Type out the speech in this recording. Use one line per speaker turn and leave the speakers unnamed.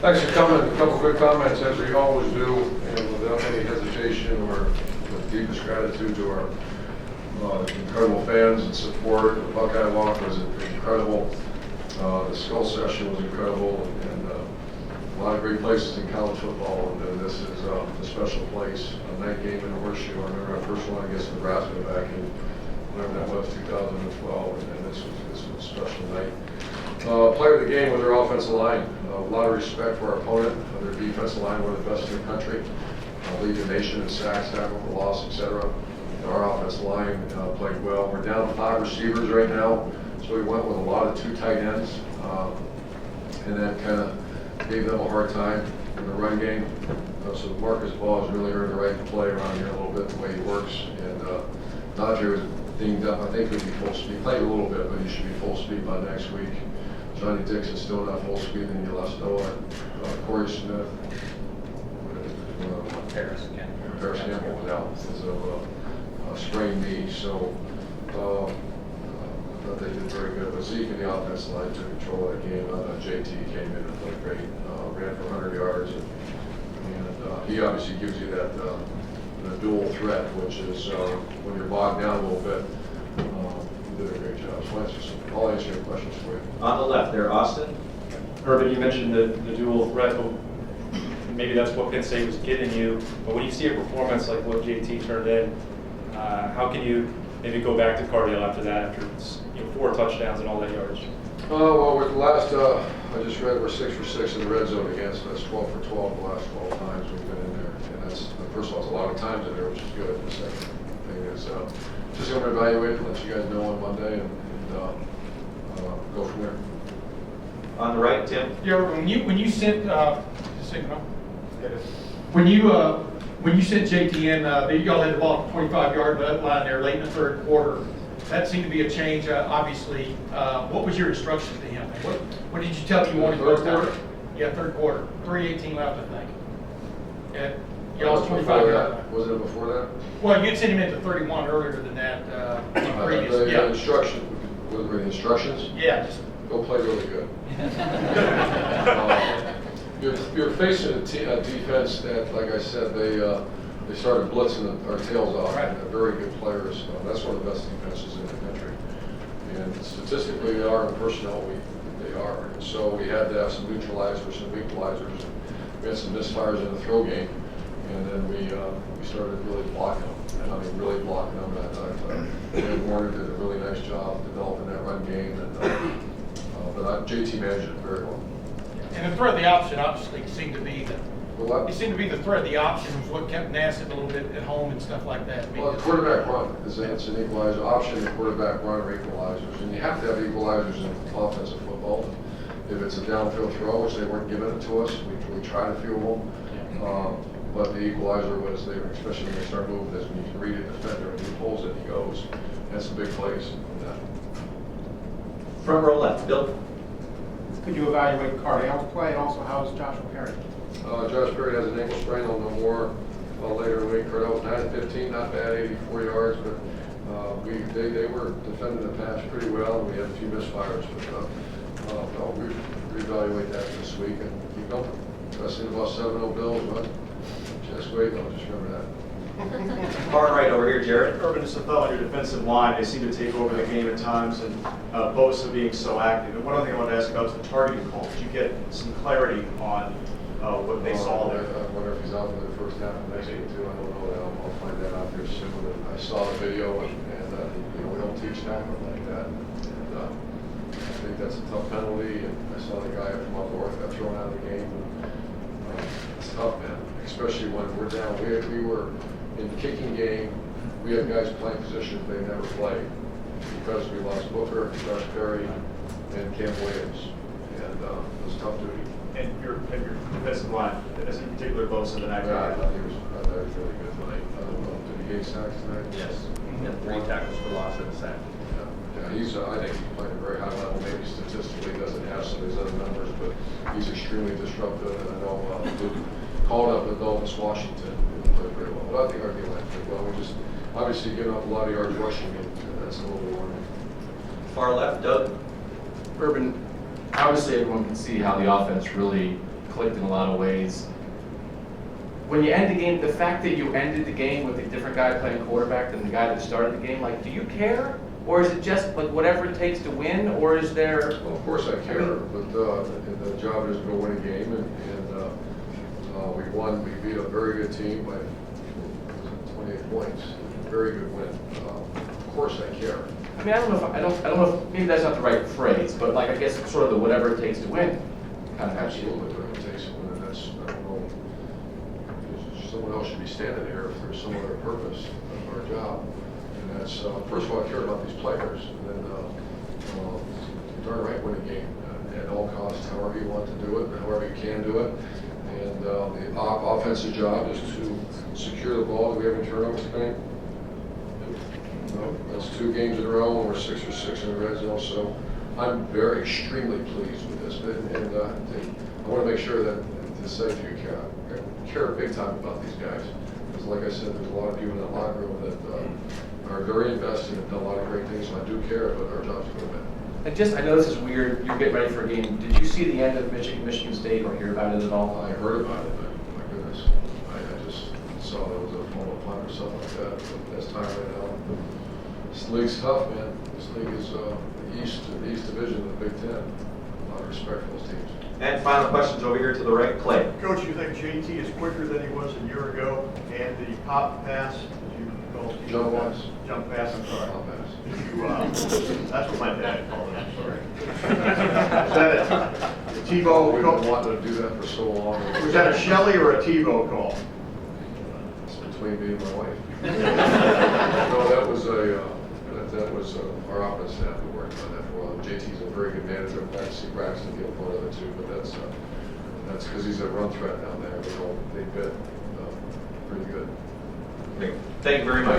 Thanks for coming. A couple quick comments, as we always do, and without any hesitation or with deepest gratitude to our incredible fans and support. The Buckeye Walk was incredible. The Skull Session was incredible, and a lot of great places in college football. And this is a special place. A night game in Horseshoe. I remember our first one against Nebraska back in whatever that was, 2012, and this was a special night. Player of the game was our offensive line. A lot of respect for our opponent. Their defensive line, one of the best in the country. Lead the nation in sacks, tackle for loss, etc. Our offensive line played well. We're down 5 receivers right now, so we went with a lot of 2 tight ends, and that kind of gave them a hard time in the run game. So Marcus Ball has really earned the right to play around here a little bit, the way he works. And Najee was dinged up. I think he'll be full speed. He played a little bit, but he should be full speed by next week. Johnny Dixon's still not full speed, and you lost Noah. Corey Smith. Paris Campbell was out because of sprained knee. So I thought they did very good. But Zeke and the offensive line took control of that game. JT came in and played great. Ran for 100 yards. And he obviously gives you that the dual threat, which is when you're bogged down a little bit. He did a great job. So I'll answer your questions for you.
On the left there, Austin.
Urban, you mentioned the dual threat, but maybe that's what Penn State was getting you. But when you see a performance like what JT turned in, how can you maybe go back to Cardale after that, after 4 touchdowns and all that yardage?
Well, with the last, I just read we're 6 for 6 in the red zone against us, 12 for 12 the last 12 times we've been in there. And that's, first of all, it's a lot of times in there, which is good. The second thing is just going to evaluate it, let you guys know on Monday, and go from there.
On the right, Tim.
Yeah, when you sent when you sent JT in, y'all had the ball at the 25-yard line there late in the third quarter. That seemed to be a change. Obviously, what was your instructions to him? What did you tell him you wanted to do? Yeah, third quarter. 3:18 left, I think. And y'all's 25-yard line.
Was it before that?
Well, you'd sent him into 31 earlier than that. Previous.
The instructions. What were the instructions?
Yeah.
Go play really good. You're facing a defense that, like I said, they started blitzing our tails off, right. And they're very good players. That's one of the best defenses in the country. And statistically, they are in personnel. They are. And so we had to have some neutralizers, some equalizers. We had some misfires in the throw game, and then we started really blocking them. And I mean, really blocking them. And Warner did a really nice job developing that run game. And but JT managed it very well.
And the threat of the option obviously seemed to be
It
seemed to be the threat of the option was what kept Nassib a little bit at home and stuff like that.
Well, quarterback run is an equalizer option. Quarterback run or equalizers, and you have to have equalizers in offensive football. If it's a downfield throw, which they weren't giving it to us, we try to fuel them. But the equalizer was especially when they start moving this, when you can read a defender and he pulls it, he goes. That's some big plays.
Front row left, Bill.
Could you evaluate Cardale's play, and also how is Joshua Perry?
Josh Perry has an ankle sprain. He'll know more later in the week. Cardale was 9-15, not bad, 84 yards, but they were defending the pass pretty well, and we had a few misfires. But no, we reevaluate that this week and keep going. Best thing about 7-0 Bills, but just wait. I'll just remember that.
Far right over here, Jared.
Urban is a fellow on your defensive line. They seem to take over the game at times, and Bosa being so active. And one other thing I wanted to ask about is the targeting call. Did you get some clarity on what they saw there?
I wonder if he's out for the first half of next week too. I don't know that. I'll find that out here soon. I saw the video, and we don't teach tackling like that. And I think that's a tough penalty. And I saw the guy from up north got thrown out of the game. It's tough, man, especially when we're down. We were in the kicking game. We had guys playing positions they never played because we lost Booker, Josh Perry, and Cam Williams, and it was tough duty.
And your defensive line, as in particular Bosa, the night guy.
I thought he was really good tonight. I don't know, did he get sacks tonight?
Yes. He had 3 tackles for loss and a sack.
Yeah, he's. I think he's playing at a very high level. Maybe statistically he doesn't have some of these other numbers, but he's extremely disruptive. And I know Luke called up with Adolphus Washington, who played very well. But I think our D-line played well. We just obviously giving up a lot of yards rushing, and that's a little warning.
Far left, Doug.
Urban, obviously everyone can see how the offense really clicked in a lot of ways. When you end the game, the fact that you ended the game with a different guy playing quarterback than the guy that started the game, like, do you care? Or is it just like whatever it takes to win? Or is there?
Well, of course I care, but the job is to go win a game, and we won. We beat a very good team by 28 points. Very good win. Of course I care.
I mean, I don't know if maybe that's not the right phrase, but like I guess it's sort of the whatever it takes to win kind of attitude.
Absolutely, whatever it takes to win, and that's, I don't know, someone else should be standing here if there's some other purpose of our job. And that's, first of all, I care about these players, and then, darn right win a game at all costs, however you want to do it, however you can do it. And the offensive job is to secure the ball. Do we have any turnovers tonight? No, that's 2 games in a row, and we're 6 for 6 in the red zone. So I'm very extremely pleased with this, and I want to make sure that to say to you, I care big time about these guys. Because like I said, there's a lot of people in that locker room that are very invested and have done a lot of great things. So I do care, but our job's going to win.
And just, I know this is weird, you're getting ready for a game. Did you see the end of Michigan State or hear about it at all?
I heard about it, but my goodness, I just saw there was a formal punt or something like that. But that's time right now. This league's tough, man. This league is the East Division of the Big Ten. A lot of respect for those teams.
And final questions over here to the right, Clay.
Coach, you think JT is quicker than he was a year ago? And the pop pass, did you call it?
Jump pass.
Jump pass, I'm sorry.
Pop pass.
That's what my dad called it, I'm sorry. Was that a Tebow
We've
call?
been wanting to do that for so long.
Was that a Shelley or a Tebow call?
It's between me and my wife. No, that was our offense staff who worked on that for a while. JT's a very good manager. I'm glad to see Braxton get a part of it too, but that's because he's a run threat down there. They bit pretty good.
Thank you very much.